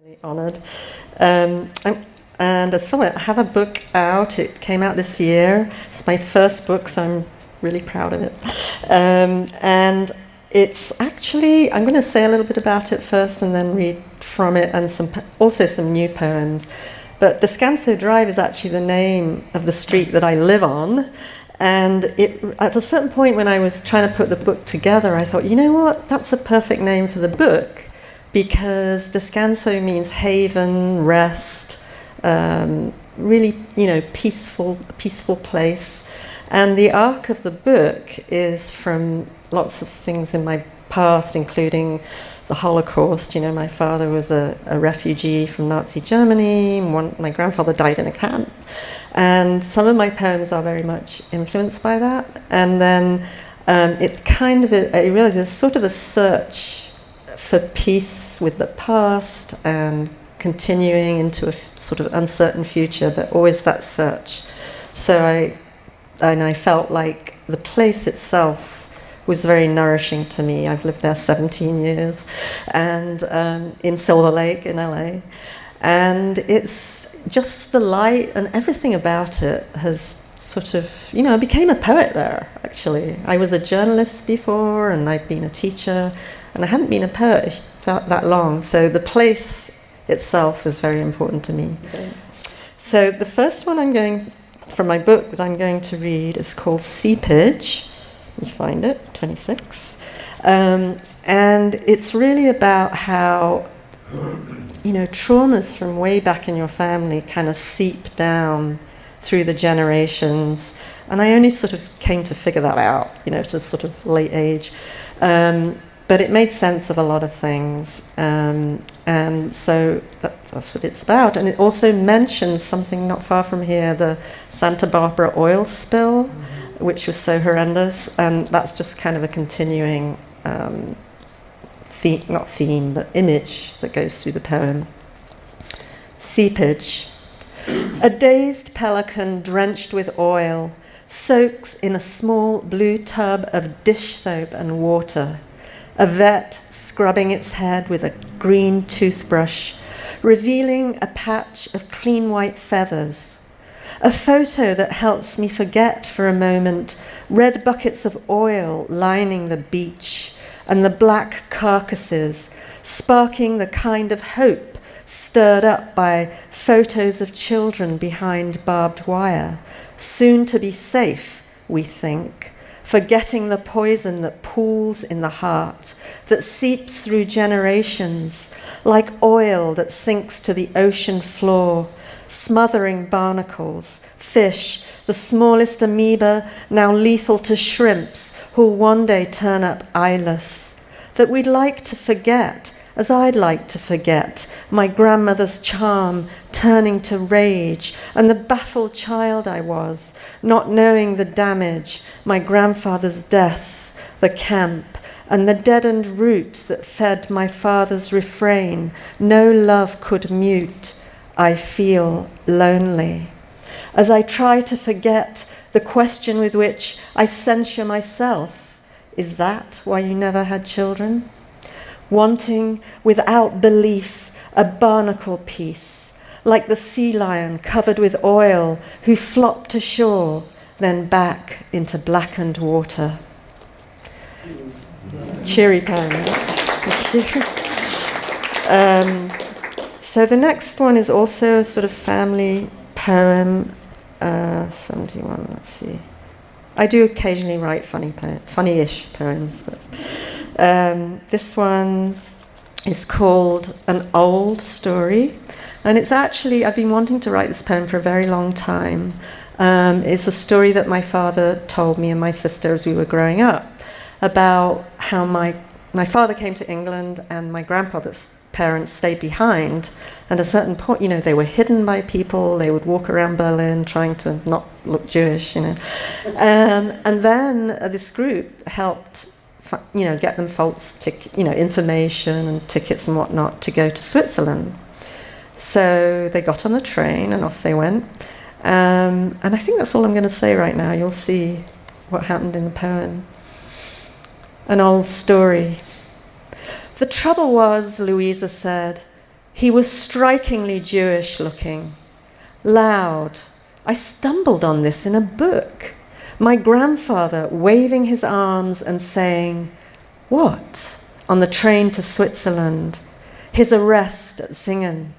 Really honoured. And as well, I have a book out. It came out this year. It's my first book, so I'm really proud of it. And it's actually, I'm going to say a little bit about it first and then read from it, and also some new poems. But Descanso Drive is actually the name of the street that I live on. And at a certain point when I was trying to put the book together, I thought, you know what, that's a perfect name for the book, because descanso means haven, rest, really, peaceful place. And the arc of the book is from lots of things in my past, including the Holocaust. My father was a refugee from Nazi Germany. My grandfather died in a camp. And some of my poems are very much influenced by that. And then I realized there's sort of a search for peace with the past and continuing into a sort of uncertain future, but always that search. So I felt like the place itself was very nourishing to me. I've lived there 17 years, and in Silver Lake in LA. And it's just the light and everything about it has sort of, I became a poet there, actually. I was a journalist before, and I've been a teacher, and I hadn't been a poet that long. So the place itself is very important to me. Okay. So the first one from my book that I'm going to read is called Seepage. You find it, 26. And it's really about how, traumas from way back in your family kind of seep down through the generations. And I only sort of came to figure that out, to sort of late age. But it made sense of a lot of things. And so that's what it's about. And it also mentions something not far from here, the Santa Barbara oil spill, which was so horrendous. And that's just kind of a continuing image that goes through the poem. Seepage. A dazed pelican drenched with oil soaks in a small blue tub of dish soap and water. A vet scrubbing its head with a green toothbrush, revealing a patch of clean white feathers. A photo that helps me forget for a moment red buckets of oil lining the beach and the black carcasses, sparking the kind of hope stirred up by photos of children behind barbed wire, soon to be safe, we think, forgetting the poison that pools in the heart, that seeps through generations, like oil that sinks to the ocean floor, smothering barnacles, fish, the smallest amoeba now lethal to shrimps who'll one day turn up eyeless, that we'd like to forget, as I'd like to forget, my grandmother's charm turning to rage, and the baffled child I was, not knowing the damage, my grandfather's death, the camp, and the deadened roots that fed my father's refrain, no love could mute, I feel lonely. As I try to forget the question with which I censure myself, is that why you never had children? Wanting, without belief, a barnacle piece, like the sea lion covered with oil who flopped ashore, then back into blackened water. Cheery poem. So the next one is also a sort of family poem. 71, let's see. I do occasionally write funny-ish poems, but this one is called An Old Story. And it's actually, I've been wanting to write this poem for a very long time. It's a story that my father told me and my sister as we were growing up about how my father came to England and my grandfather's parents stayed behind. And at a certain point, they were hidden by people. They would walk around Berlin trying to not look Jewish, And then this group helped, get them false, information and tickets and whatnot to go to Switzerland. So they got on the train and off they went. And I think that's all I'm going to say right now. You'll see what happened in the poem. An old story. The trouble was, Louisa said, He was strikingly Jewish looking, loud. I stumbled on this in a book. My grandfather waving his arms and saying, "What?" on the train to Switzerland, his arrest at Singen.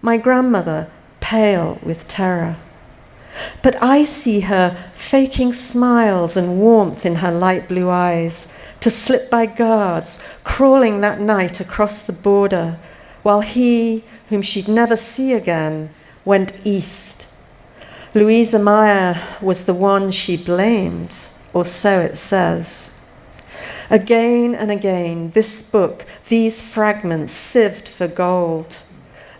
My grandmother pale with terror. But I see her faking smiles and warmth in her light blue eyes to slip by guards crawling that night across the border, while he, whom she'd never see again, went east. Louisa Meyer was the one she blamed, or so it says. Again and again, this book, these fragments sieved for gold.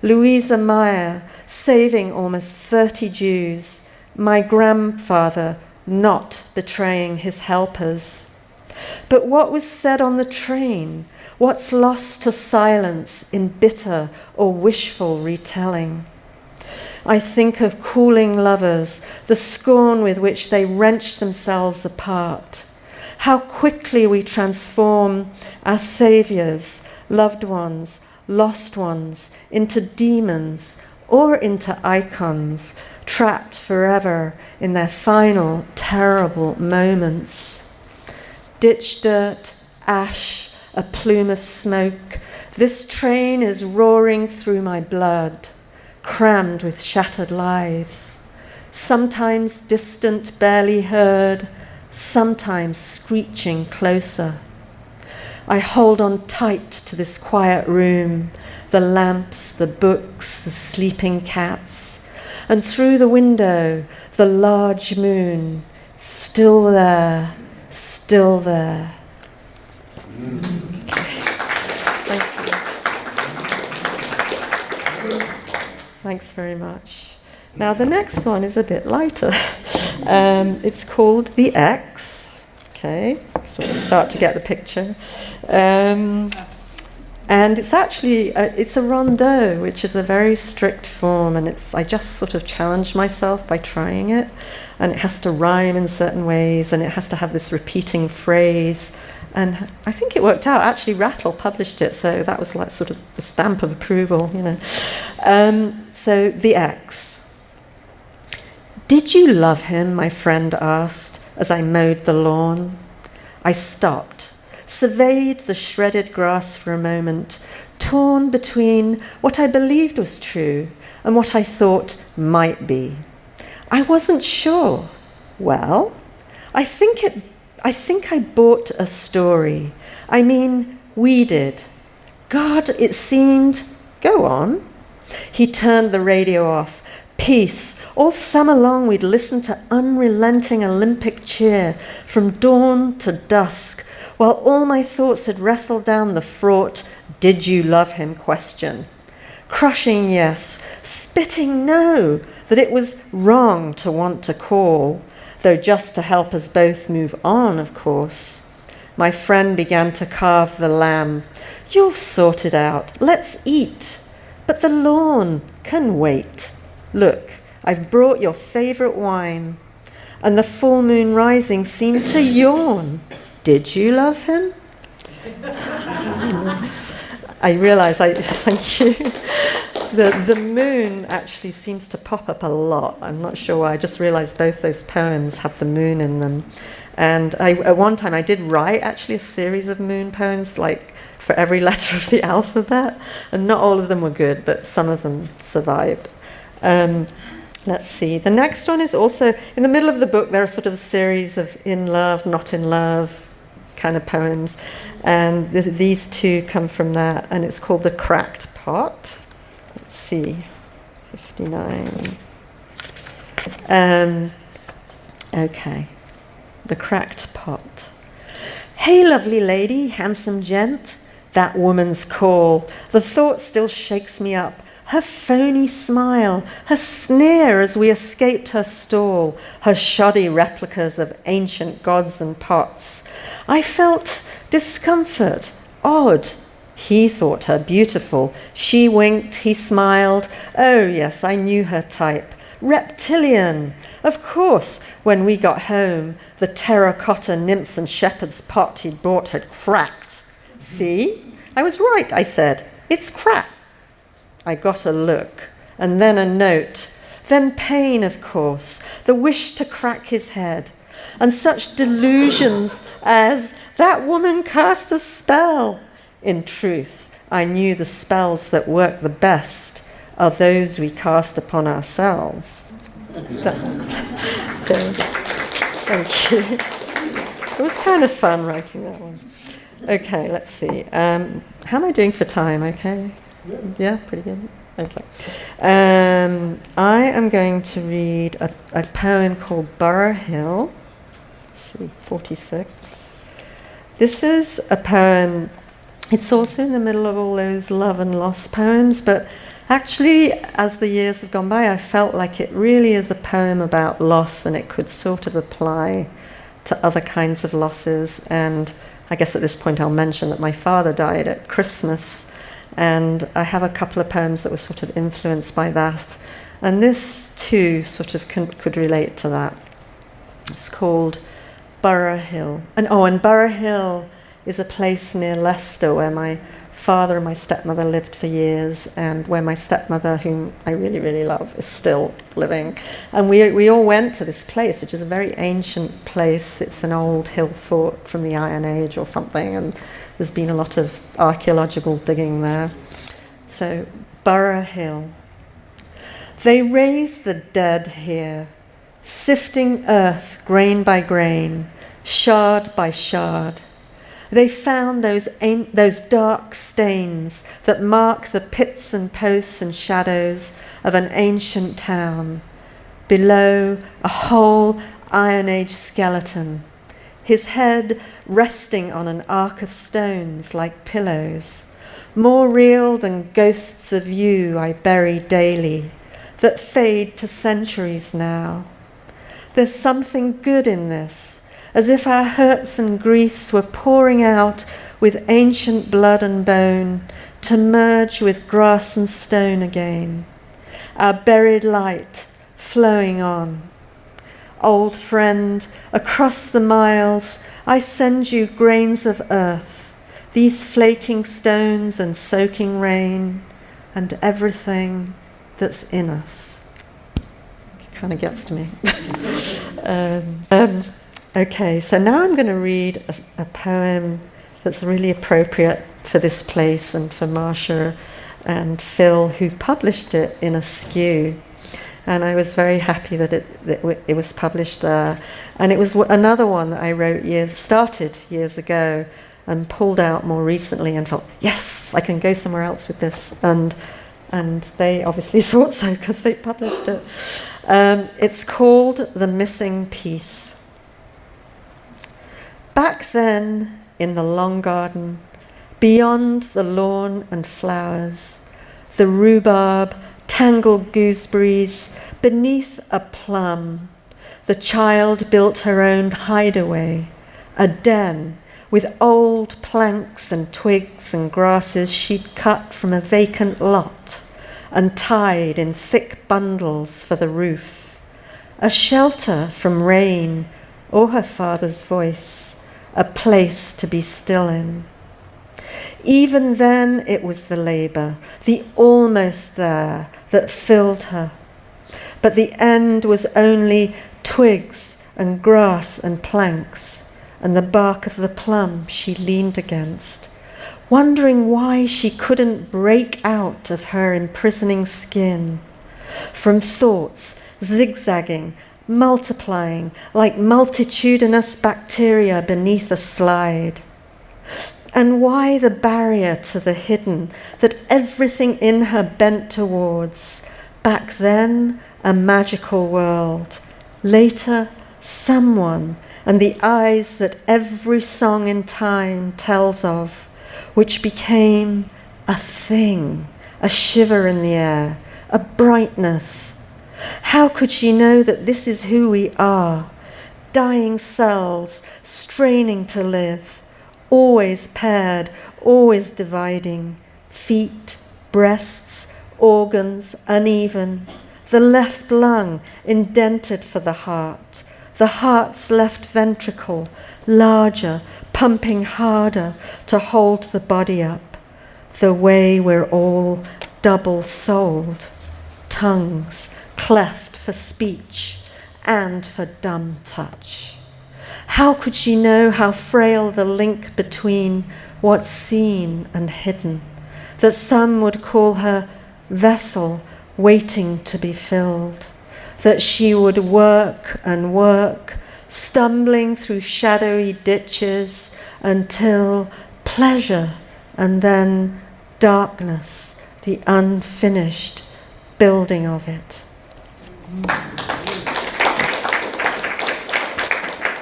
Louisa Meyer saving almost 30 Jews, my grandfather not betraying his helpers. But what was said on the train? What's lost to silence in bitter or wishful retelling? I think of cooling lovers, the scorn with which they wrench themselves apart. How quickly we transform our saviors, loved ones, lost ones, into demons or into icons, trapped forever in their final terrible moments. Ditch dirt, ash, a plume of smoke. This train is roaring through my blood, crammed with shattered lives. Sometimes distant, barely heard, sometimes screeching closer. I hold on tight to this quiet room, the lamps, the books, the sleeping cats, and through the window, the large moon, still there, still there. Thank you. Thanks very much. Now the next one is a bit lighter. It's called The X. Okay, so we'll start to get the picture. And it's actually, it's a rondeau, which is a very strict form, and I just sort of challenged myself by trying it, and it has to rhyme in certain ways, and it has to have this repeating phrase, and I think it worked out. Actually, Rattle published it, so that was like sort of the stamp of approval, you know. So, The X. Did you love him, my friend asked, as I mowed the lawn. I stopped, surveyed the shredded grass for a moment, torn between what I believed was true and what I thought might be. I wasn't sure. Well, I think I bought a story. I mean, we did. God, it seemed. Go on. He turned the radio off. Peace. All summer long we'd listen to unrelenting Olympic cheer from dawn to dusk, while all my thoughts had wrestled down the fraught, did you love him question. Crushing yes, spitting no, that it was wrong to want to call, though just to help us both move on, of course. My friend began to carve the lamb. You'll sort it out, let's eat. But the lawn can wait. Look, I've brought your favorite wine. And the full moon rising seemed to yawn. Did you love him? I realise, thank you. The moon actually seems to pop up a lot. I'm not sure why. I just realised both those poems have the moon in them. And at one time I did write actually a series of moon poems, like for every letter of the alphabet. And not all of them were good, but some of them survived. Let's see. The next one is also, in the middle of the book, there are sort of a series of in love, not in love kind of poems. And these two come from that. And it's called The Cracked Pot. Let's see. 59. Okay. The Cracked Pot. Hey, lovely lady, handsome gent. That woman's call. The thought still shakes me up. Her phony smile, her sneer as we escaped her stall, her shoddy replicas of ancient gods and pots. I felt discomfort, odd. He thought her beautiful. She winked, he smiled. Oh, yes, I knew her type. Reptilian. Of course, when we got home, the terracotta nymphs and shepherd's pot he'd bought had cracked. See? I was right, I said. It's cracked. I got a look, and then a note, then pain, of course, the wish to crack his head, and such delusions as, that woman cast a spell. In truth, I knew the spells that work the best are those we cast upon ourselves. Thank you. It was kind of fun writing that one. Okay, let's see. How am I doing for time? Okay? Yeah, pretty good. Okay. I am going to read a poem called Burrow Hill. Let's see, 46. This is a poem. It's also in the middle of all those love and loss poems, but actually, as the years have gone by, I felt like it really is a poem about loss, and it could sort of apply to other kinds of losses. And I guess at this point I'll mention that my father died at Christmas, and I have a couple of poems that were sort of influenced by that. And this too sort of could relate to that. It's called Burrow Hill. And Burrow Hill is a place near Leicester where my father and my stepmother lived for years, and where my stepmother, whom I really, really love, is still living. And we all went to this place, which is a very ancient place. It's an old hill fort from the Iron Age or something, and there's been a lot of archaeological digging there. So, Burrow Hill. They raise the dead here, sifting earth grain by grain, shard by shard. They found those dark stains that mark the pits and posts and shadows of an ancient town. Below, a whole Iron Age skeleton, his head resting on an arc of stones like pillows, more real than ghosts of you I bury daily, that fade to centuries now. There's something good in this, as if our hurts and griefs were pouring out with ancient blood and bone to merge with grass and stone again, our buried light flowing on. Old friend, across the miles, I send you grains of earth, these flaking stones and soaking rain, and everything that's in us. It kind of gets to me. Okay, so now I'm going to read a poem that's really appropriate for this place and for Marsha and Phil, who published it in Askew. And I was very happy that it was published there. And it was another one that I wrote started years ago and pulled out more recently and thought, yes, I can go somewhere else with this. And they obviously thought so because they published it. It's called The Missing Piece. Back then, in the long garden, beyond the lawn and flowers, the rhubarb, tangled gooseberries, beneath a plum, the child built her own hideaway, a den with old planks and twigs and grasses she'd cut from a vacant lot and tied in thick bundles for the roof, a shelter from rain or her father's voice, a place to be still in. Even then it was the labour, the almost there, that filled her. But the end was only twigs and grass and planks, and the bark of the plum she leaned against, wondering why she couldn't break out of her imprisoning skin, from thoughts zigzagging, multiplying like multitudinous bacteria beneath a slide. And why the barrier to the hidden that everything in her bent towards, back then a magical world, later someone, and the eyes that every song in time tells of, which became a thing, a shiver in the air, a brightness. How could she know that this is who we are, dying cells, straining to live, always paired, always dividing, feet, breasts, organs uneven, the left lung indented for the heart's left ventricle larger, pumping harder to hold the body up, the way we're all double-souled, tongues cleft for speech and for dumb touch. How could she know how frail the link between what's seen and hidden, that some would call her vessel waiting to be filled, that she would work and work, stumbling through shadowy ditches until pleasure and then darkness, the unfinished building of it.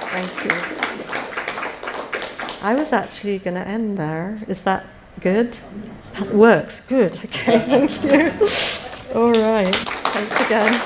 Thank you. I was actually going to end there. Is that good? It works. Good. Okay, thank you. All right. Thanks again.